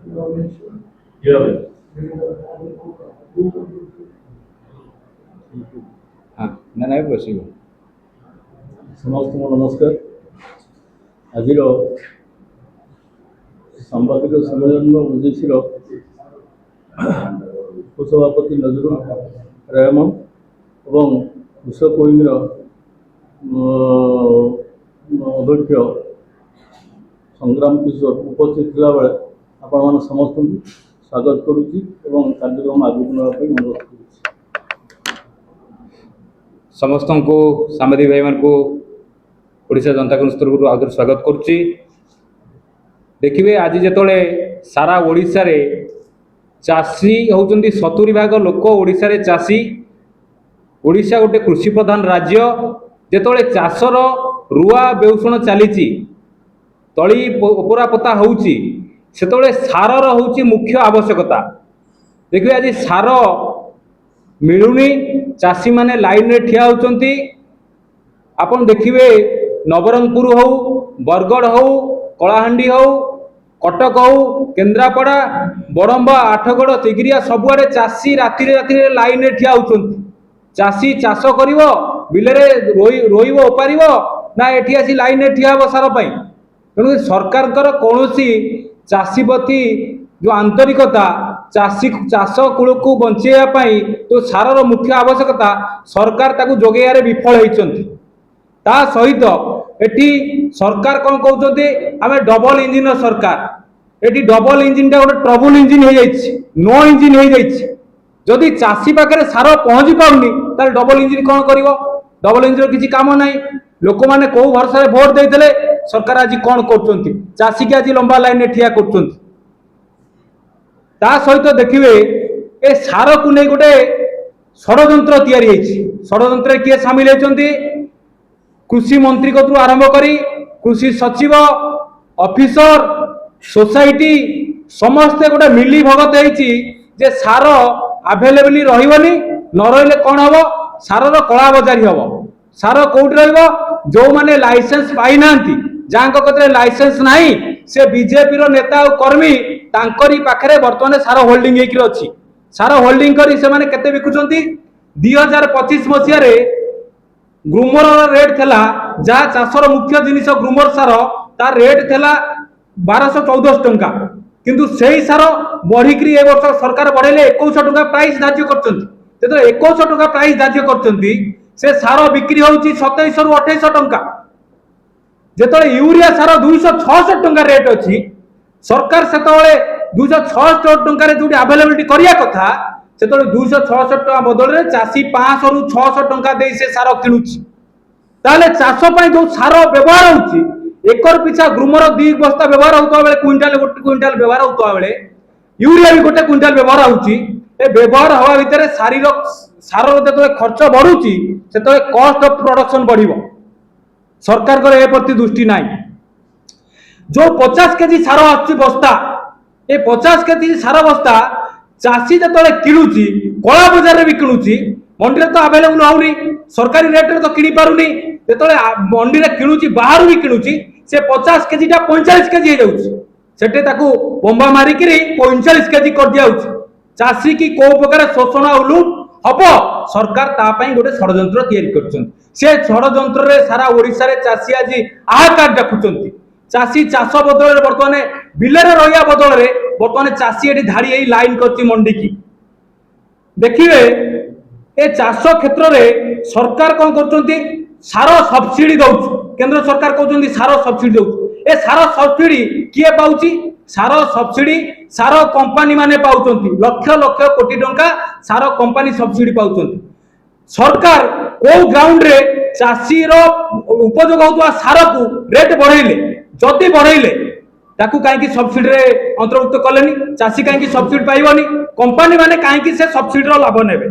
हाँ ना बस समस्त नमस्कार। आज सांबादिक सम्मेलन उद्देश्य उपसभापति नजरुल रहमान और कृषक विंगर अध्यक्ष संग्राम किशोर उपस्थित थिला बेले आपण मान समस्त स्वागत करुच्ची कार्यक्रम आगे अनुरोध करुच्ची। समस्त को सांबादिक भाई मान को ओडिशा जनता कांग्रेस तरफ आदर स्वागत करुच्ची। देखिए आज जिते सारा ओडिशा रे चाषी होउचंदी 70% लोक ओडिशा रे चाषी। ओडिशा गोटे कृषि प्रधान राज्य। जिते चाषर रुआ बेउषण चली तली उपरा पता होउची सेतोले सारर होउची मुख्य आवश्यकता। देखिए आज सार मिलुनी चाषी माने लाइन रे ठिया होउचंती। आपण देखिए नवरंगपुर हो बरगढ़ हो कलाहांडी हो कटक हो केन्द्रापड़ा बड़म्बा आठगड़ तिगिरिया सबुआड़े चाषी राति लाइन रे ठिया होउचंती। चाषी चाष करिवो बिलरे रोइबो ओपारिबो ना एठी आसी लाइन रे ठिया हो सार पई। तेणु सरकार कौन चाषी प्रति जो आंतरिकता चाषी चाष कूल को बचाई जो सारर मुख्य आवश्यकता सरकार ताकू जोगेयारे विफल होती। ता सहित एटी सरकार कौन कहते आम डबल इंजिन सरकार। एटी डबल इंजिन टा गोटे ट्रबल इंजिन हो जाइए नो इंजिन हो जाइए। जदि चाषी पाखे सार पहुँची पाऊनी ताले डबल इंजिन कौन कर डबल इंजिन किसी काम ना। लोक मैंने कौ भरसा भोट देते सरकार आज कौन कर चाषी की आज लंबा लाइन में ठिया कर सहित देखिए ए सार को नहीं गोटे षड्यंत्र तैयारी षड्यंत्र किए सामिल होती कृषि मंत्री को आरंभ करी कृषि सचिव ऑफिसर सोसाइटी समस्ते गोटे मिली भगत होती जे सार अवेलेबल रही न रही कौन हम सारर कला बजारी हम सार कौट जो माने लाइसेंस पाई ना जहाँ कतरे लाइसेंस नहीं से बीजेपी नेता और कर्मी तांकरी पाखरे बर्तमान सार होल्डिंग अच्छी सार होल्डिंग करी से माने केते बिकुचंती 2025 मसीह ग्रूमर रेट थेला जहाँ चाषर मुख्य जिनिस ग्रूमर सार तार रेट थेला 1214 टंका किंतु सही सार बढ़िकी ए वर्ष सरकार बढ़ेले 2100 टंका प्राइस धार्य करचंती। जेतो 2100 टंका प्राइस धार्य करचंती से सार बिक्री होउची 2700 रु 2800 टंका। जेतो यूरिया सार 266 टंका रेट अच्छी सरकार से 266 टंका जो अवेलेबिलिटी करिया कथा से 266 टंका बदल में चाषी 500 रु 600 टंका दे से सार किणुची। ताले चाष पई जो सार व्यवहार होउची एकर पिछा ग्रूमर 2 बस्ता व्यवहार होता बेले क्विंटाल गोटे क्विंटाल व्यवहार होता बेले यूरिया भी गोटे क्विंटाल व्यवहार होउची। ए व्यवहार हवा भितर सार जो खर्च बढ़ुची से कॉस्ट ऑफ प्रोडक्शन बढ़िबो। सरकार को ए प्रति दृष्टि ना। जो 50 केजी सार आछी बस्ता ए 50 केजी सार बस्ता चाषी जो किणुची कला बजार भी किणुची मंडी तो अवेलेबल होनी सरकारी रेट तो किणी पारुनी जो मंडी में किणुची बाहर भी किणुची से 50 केजी 45 केजी हो जाऊँचे बंबा मारिक 45 केजी कर दिया चाषी की कौ प्रकार शोषण और लुट हम सरकार तापाई गोटे षड्यंत्र तैयारी कर षड्यंत्र सारा ओडिशा रे चाषी आज आहाकार डाकुंट। चाषी चाष बदल बर्तमान बिलरे रहा बदल में बर्तमान चाषी ये धाड़ी लाइन कर मंडी की देखिए ए चाष क्षेत्र में सरकार कौन कर सार सब्सिडी दौ केंद्र सरकार कहते सार सब्सिडी दौ ए सार सब्सिडी किए पाउची सार सब्सिडी सार कंपनी माने पाउचंती लक्ष लक्ष कोटी टंका सार कंपनी सब्सिडी पाउचंती। सरकार को ग्राउंड रे चाषी रो उपयोग होता सार को रेट बढ़ाइले जदि बढ़ाइले ताकू कहीं सब्सिडी रे अंतर्भुक्त कलेनी चाषी कहीं सब्सिडी पाइबनी कंपनी माने कहीं से सब्सिडी रो लाभ नेबे।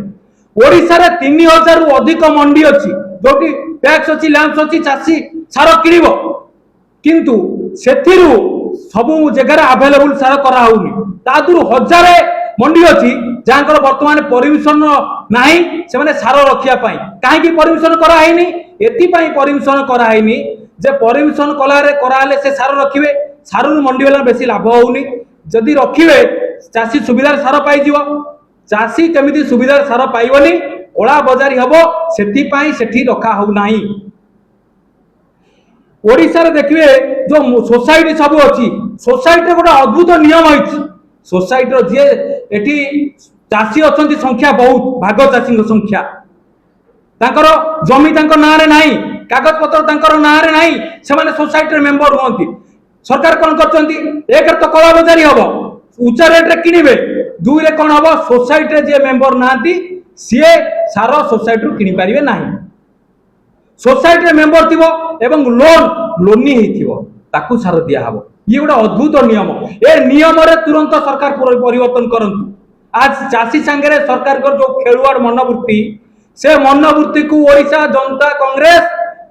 ओडिशा रे 3000 रु अधिक मंडी अछि जोटी टैक्स अछि लैंड्स अछि चाषी सार किनिबो किंतु सेथिरु सब जगह अवेलेबल सार करा होउनी तादुरु हजारे मंडी अछि जहाँकर वर्तमान परमिशन नाही से माने सार रखिया पाई काहे परमिशन करा हैनी एति पाई परमिशन करा हैनी जे परमिशन कलारे कराले से सार रखिबे सारू मंडी वाला बेसी लाभ होउनी जदि रखिए चाषी सुविधार सार पाई चाषी केमिति सुविधार सार पाइबनी कला बजारी हम से रखा हो नहीं। ओडिशा रे देखिए जो सोसाइटी सब अच्छी सोसाइटी गोटे अद्भुत नियम है सोसाइटी जी एटी चाषी अच्छा संख्या बहुत भाग चाषी संख्या तांकर जमी ना नहीं कागज पत्र ना नहीं से सोसाइटी मेंबर हुंती सरकार कौन कर एक तो कला बजारी हम उच्चा रेट रे किनिबे दुई रे कौन हम सोसाइटी जे मेंबर नांती सी सार सोसाइटी किनि पारिबे नाही सोसाइटी मेंबर थी एवं लोनी ताकू सार दिया हम ये गोटे अद्भुत नियम ए नियम रे तुरंत सरकार परिवर्तन करंतु आज चाषी सांगे सरकार जो खेलुआड़ मनोवृत्ति से मनोवृत्ति को ओडिशा जनता कांग्रेस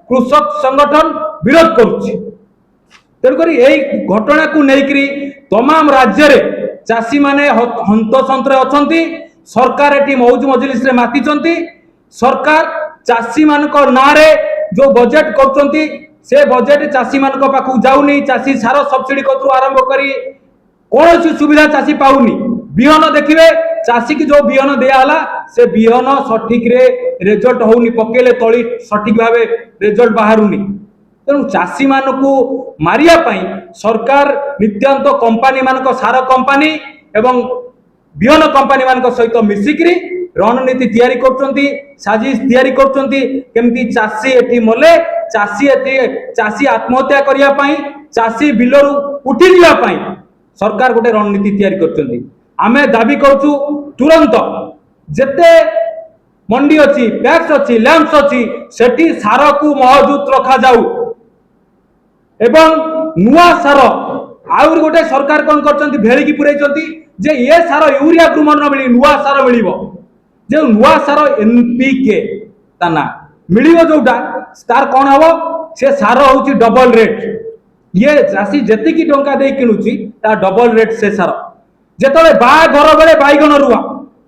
कृषक संगठन विरोध करुच्ची तेणुक यही घटना को लेकर तमाम राज्य रे चाषी माने हंतसंत अच्छा सरकार एटी मौज मजलिस रे मातिचंती सरकार चाषी मान ना जो बजेट कर से बजेट चाषी मान पाखु जाऊनी चाषी सार सब्सिडी कतु आरंभ करी कौन सुविधा चाषी पाऊनी बिहन देखिए चाषी की जो बिहन दियाला से बिहन सठिक रे रिजल्ट होनी पकेले तली सठिक भाव रिजल्ट बाहरुनी तेणु चाषी मान को मारिया पाई सरकार नित्यांत कंपानी मान सार कंपानी एवं बिहन कंपानी मान सहित मिसिकी रणनीति तैयारी करछंती साजिश तैयारी करछंती केमती चाषी एठी मले चाषी आत्महत्या करिया पाई चाषी बिलरू उठी दिया पाई सरकार गोटे रणनीति तैयारी करछंती आमे दाबी करछु तुरंत जेते मंडी अच्छी पैक्स अच्छी लैंप्स अच्छी सेठी सार को महजूत रखा जाऊ एवं नुआ सार आउर गोटे सरकार कौन करछंती भेळिकी पुरैछंती जे ये सार यूरिया ग्रुमर न मिली नुआ सार मिलिबो जो नुआ सार एनपीके ताना मिलिबो जोटा तार कौन हबो से सार होची डबल रेट ये चाषी जेतिकी टंका दे किनुची ता डबल रेट से सार जेतले बा घर बेले बाइगण रुआ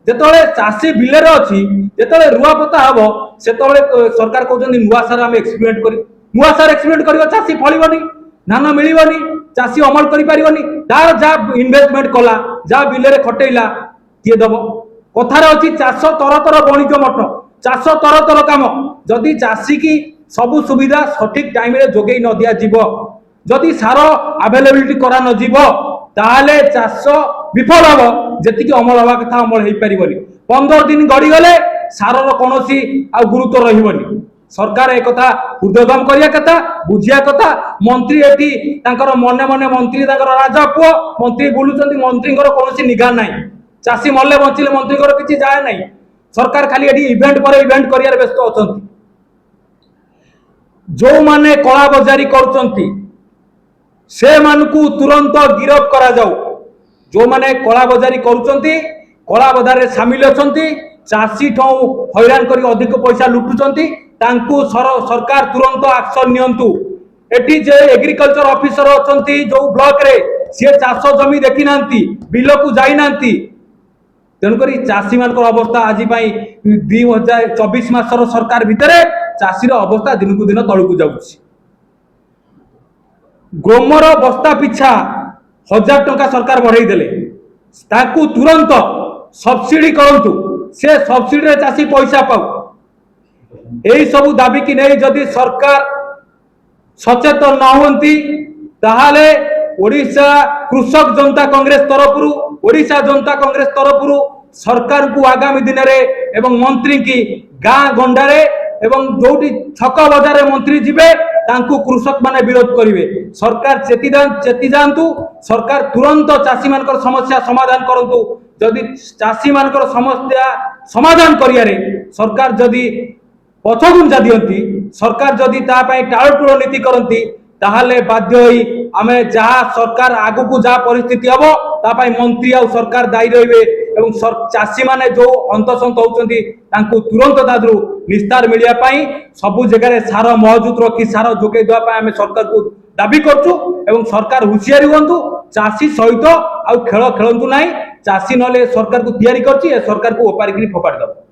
जेतले चाषी बिले रे अछि जेतले रुआ पता हबो सेतले सरकार कहउछन नुआ सार हम एक्सपेरिमेंट करी नुआ सार एक्सपेरिमेंट करियो चाषी फळिबोनी धान मिलिबोनी चाषी अमल करि पारिबोनी तार जा इन्वेस्टमेंट कला जा बिले रे खटेइला किए दबो कथार अच्छी चाष तर तर बणिज मठ चाष तर तर काम जदि चाषी की सबु सुविधा सठिक टाइम रे जोगई न दिया जीवो जदि सार अवेलेबिलिटी करा न जीवो ताले चाष विफल हबो जेतिकी अमल हवा कथा अमल हेई परिबोनी 15 दिन गड़ी गले सार रो कोनोसी आ गुरुत्व रहिबोनी सरकार एक कथा हृदयगम करिया कथा बुझिया कथा मंत्री एठी तांकर मने मने मंत्री तांकर राजा पुओ मंत्री बुलुचंती मंत्रींकर कोनोसी निगाह नाही चाषी मल्ले बंचिले मंत्री किसी जाए नहीं सरकार खाली एटी इवेंट पर इवेंट करियार व्यस्त अछंती जो माने कला बजारी करचंती से मानकू तुरंत गिरफ करा जाऊ जो माने कला बजारी करचंती कला बजार रे शामिल अछंती चाषी ठौ हैरान करी अधिक पैसा लुटुचंती तांकू सरकार तुरंत एक्शन नियंतु एटी जे एग्रीकल्चर ऑफिसर अछंती जो ब्लॉक रे से चाष जमी देखि नांती बिल को जाई नांती तेणुक चाषी मान अवस्था आज 2024 मासर सरकार भितर चाषीर अवस्था दिन को दिन तलू जाऊँगी ग्रोमर बस्ता पिछा 1000 टंका सरकार बढ़ाई देले ताकू तुरंत सब्सिडी करंतु से सब्सिडी रे चाषी पैसा पाऊ यही सब दाबी की नहीं जदि सरकार सचेतन न होती ताहाले ओडिशा कृषक जनता कांग्रेस तरफरु ओडिशा जनता कांग्रेस तरफरु सरकार को आगामी दिन में एवं मंत्री की गाँ गंडारे एवं जोटी छक बजार मंत्री जीवे तांकू कृषक माने विरोध करिवे सरकार चेती जांतु सरकार तुरंत चाषी मान समस्या समाधान करंतु जदि चाषी मान समस्या समाधान करियारे सरकार जदि पछगुंजा दियंती सरकार जदि ता पई टाळटुळ नीति करंती ताहाले बाध्य होई आमे जहा सरकार आगु को जहा परिस्थिति हबो ता पई मंत्री आ सरकार दायी रहिबे एवं चाषी माने जो अंतसंत होउचंती तांकू तुरंत दादरू निस्तार मिलिया पाई सबु जगह रे सार महजूत रखी सार जोगे दवा पाई आमे सरकार को दाबी करछु एवं सरकार हुशियारी हुंतु चाषी सहित आ खेल खेलंतु नाही चाषी नले सरकार को तैयारी करछि ए सरकार को ओपारी करी फोपाड़ी दबो।